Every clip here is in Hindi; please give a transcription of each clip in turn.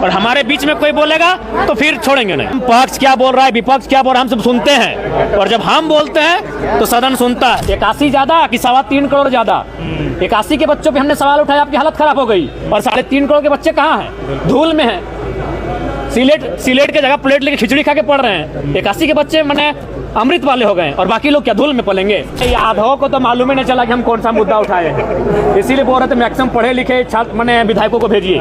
और हमारे बीच में कोई बोलेगा तो फिर छोड़ेंगे नहीं। पक्ष क्या बोल रहा है, विपक्ष क्या बोल रहा है, हम सब सुनते हैं, और जब हम बोलते हैं तो सदन सुनता है। 81 ज्यादा कि 3.25 करोड़ ज्यादा? 81 के बच्चों पे हमने सवाल उठाया, आपकी हालत खराब हो गई, और 3.5 करोड़ के बच्चे कहाँ हैं? धूल में हैं, सिलेट के जगह प्लेट लेके खिचड़ी खा के पढ़ रहे हैं। 81 के बच्चे मैंने अमृत वाले हो गए, और बाकी लोग क्या धूल में पलेंगे? आधो को तो मालूम ही नहीं चला कि हम कौन सा मुद्दा उठाए हैं, इसीलिए बोल रहे थे मैक्सिमम पढ़े लिखे छात्र मैंने विधायकों को भेजिए।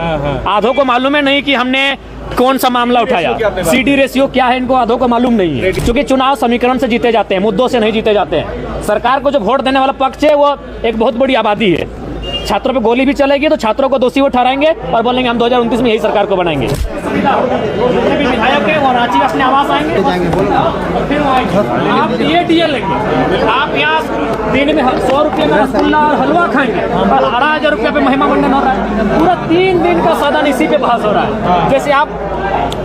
आधो को मालूम है नहीं कि हमने कौन सा मामला उठाया, CD रेशियो क्या है इनको आधो को मालूम नहीं है, क्योंकि चुनाव समीकरण से जीते जाते हैं, मुद्दों से नहीं जीते जाते हैं। सरकार को जो वोट देने वाला पक्ष है वो एक बहुत बड़ी आबादी है। छात्रों पे गोली भी चलेगी तो छात्रों को दोषी वो ठहराएंगे और बोलेंगे हम 2029 में यही सरकार को बनाएंगे। विधायक है वो रांची अपने आवास आएंगे, फिर आप ये डीएल लेंगे, आप यहाँ दिन में 100 रुपये का रसगुल्ला और हलवा खाएंगे, और 18,000 रुपये पे महिमा मंडन हो रहा है। पूरा 3 दिन का सदन इसी पे बहस हो रहा है। जैसे आप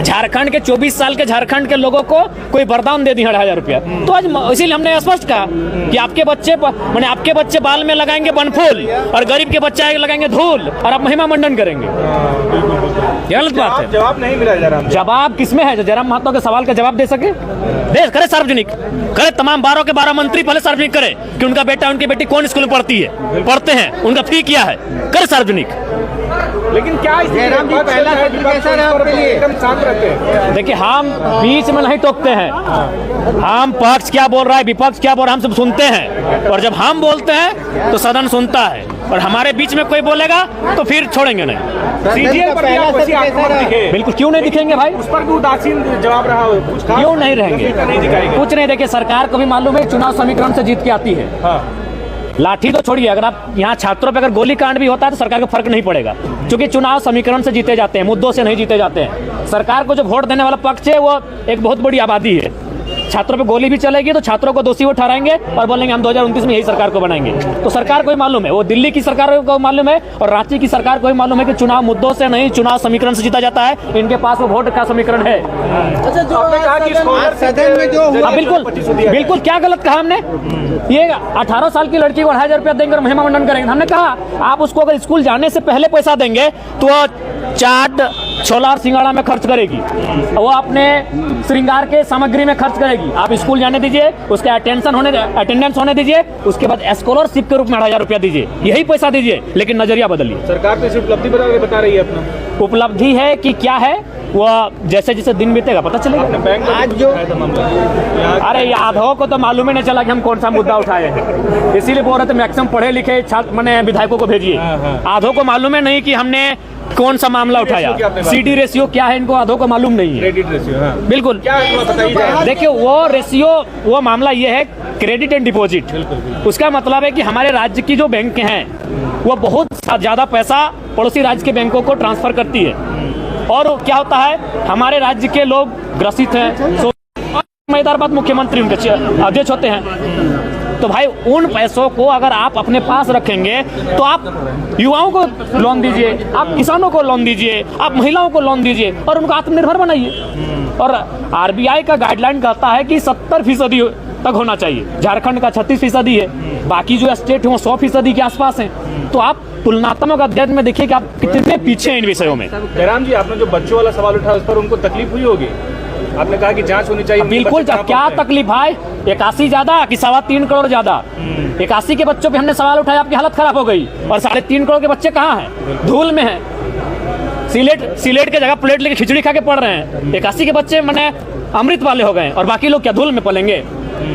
झारखंड के 24 साल के झारखंड के लोगों को कोई वरदान दे दी 2,500 रुपया, तो आज इसीलिए हमने स्पष्ट कहा कि आपके बच्चे बाल में लगाएंगे बनफूल और गरीब के बच्चे लगाएंगे धूल, और आप महिमा मंडन करेंगे। गलत बात है। जवाब नहीं मिला जयराम। जवाब किसमें है? जो जयराम महतो के सवाल का जवाब दे सके, दे करे, सार्वजनिक करे। तमाम 12 के 12 मंत्री पहले सार्वजनिक करे कि उनका बेटा उनकी बेटी कौन स्कूल में पढ़ते हैं, उनका फी क्या है, करे सार्वजनिक। लेकिन क्या जयराम जी पहला नोटिफिकेशन है आपके लिए? एकदम शांत रहते हैं। देखिए, हम बीच में नहीं टोकते हैं, हम पक्ष क्या बोल रहा है, विपक्ष क्या बोल रहा है, हम सब सुनते हैं, और जब हम बोलते हैं तो सदन सुनता है, और हमारे बीच में कोई बोलेगा तो फिर छोड़ेंगे नहीं। बिल्कुल, क्यों नहीं दिखेंगे भाई? उस पर भी उदासीन जवाब रहा, क्यों नहीं रहेंगे? कुछ नहीं। देखिए, सरकार को भी मालूम है चुनाव समीकरण से जीत के आती है। लाठी तो छोड़िए, अगर आप यहाँ छात्रों पे अगर गोली कांड भी होता है तो सरकार को फर्क नहीं पड़ेगा, क्योंकि चुनाव समीकरण से जीते जाते हैं, मुद्दों से नहीं जीते जाते हैं। सरकार को जो वोट देने वाला पक्ष है वो एक बहुत बड़ी आबादी है। छात्रों पे गोली भी चलेगी तो छात्रों को दोषी वो ठहराएंगे और बोलेंगे हम 2029 में यही सरकार को बनाएंगे। तो सरकार को ही मालूम है, वो दिल्ली की सरकार को मालूम है और रांची की सरकार को ही मालूम है कि चुनाव मुद्दों से नहीं, चुनाव समीकरण से जीता जाता है। इनके पास वो वोट का समीकरण है। अच्छा, जो आपने कहा कि सदन में जो हुआ, बिल्कुल क्या गलत कहा हमने? ये 18 साल की लड़की को 2,500 रुपया देंगे और महिमा मंडन करेंगे। हमने कहा आप उसको अगर स्कूल जाने से पहले पैसा देंगे तो चाट, छोला और सिंगाड़ा में खर्च करेगी, वो अपने श्रृंगार के सामग्री में खर्च करेगी। आप स्कूल जाने दीजिए, उसका अटेंडेंस होने दीजिए, उसके बाद स्कॉलरशिप के रूप में 2,500 रुपया दीजिए, यही पैसा दीजिए, लेकिन नजरिया बदलिए। सरकार तो इसे उपलब्धि बता रही है। अपना उपलब्धि है कि क्या है वो जैसे जैसे दिन बीतेगा पता चलेगा। आज जो अरे आधो को तो मालूम ही नहीं चला कि हम कौन सा मुद्दा उठाए हैं, इसीलिए बोल रहे थे मैक्सिमम पढ़े लिखे छात्र मैंने विधायकों को भेजिए। आधो को मालूम है नहीं कि हमने कौन सा मामला उठाया, CD रेशियो क्या है इनको आधो को मालूम नहीं है। क्रेडिट रेशियो, बिल्कुल। देखिए, वो रेशियो, वो मामला ये है क्रेडिट एंड डिपॉजिट। उसका मतलब है कि हमारे राज्य की जो बैंक हैं वो बहुत ज्यादा पैसा पड़ोसी राज्य के बैंकों को ट्रांसफर करती है, और क्या होता है हमारे राज्य के लोग ग्रसित हैं, मजेदार बात मुख्यमंत्री उनके अध्यक्ष होते हैं। तो भाई उन पैसों को अगर आप अपने पास रखेंगे तो आप युवाओं को लोन दीजिए, आप किसानों को लोन दीजिए, आप महिलाओं को लोन दीजिए और उनको आत्मनिर्भर बनाइए। और RBI का गाइडलाइन कहता है कि 70% तक होना चाहिए। झारखंड का 36% है, बाकी जो स्टेट है वो 100% के आसपास है। तो आप तुलनात्मक अध्ययन में देखिए कि आप कितने पीछे हैं इन विषयों में। जयराम जी, आपने जो बच्चों वाला सवाल उठाया उस पर उनको तकलीफ हुई होगी? आपने कहा कि जांच होनी चाहिए। बिल्कुल, क्या तकलीफ भाई? 81 ज्यादा कि 3.25 करोड़ ज्यादा? 81 के बच्चों पे हमने सवाल उठाया, आपकी हालत खराब हो गई, और 3.5 करोड़ के बच्चे कहाँ हैं? धूल में हैं, सिलेट के जगह प्लेट लेके खिचड़ी खा के पढ़ रहे हैं। 81 के बच्चे मैंने अमृत वाले हो गए, और बाकी लोग क्या धूल में पलेंगे?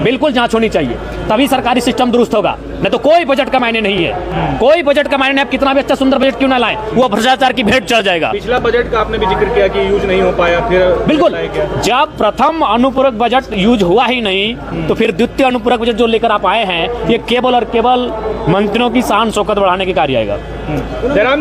बिल्कुल जांच होनी चाहिए, तभी सरकारी सिस्टम दुरुस्त होगा, नहीं तो कोई बजट का मायने नहीं है। कोई बजट का मायने नहीं। आप कितना भी अच्छा सुंदर बजट क्यों ना लाएं, वो भ्रष्टाचार की भेंट चढ़ जाएगा। पिछला बजट का आपने भी जिक्र किया कि यूज नहीं हो पाया, फिर बिल्कुल, जब प्रथम अनुपूरक बजट यूज हुआ ही नहीं तो फिर द्वितीय अनुपूरक बजट जो लेकर आप आए हैं, ये केवल और केवल मंत्रियों की शान शौकत बढ़ाने के कार्य आएगा। जयराम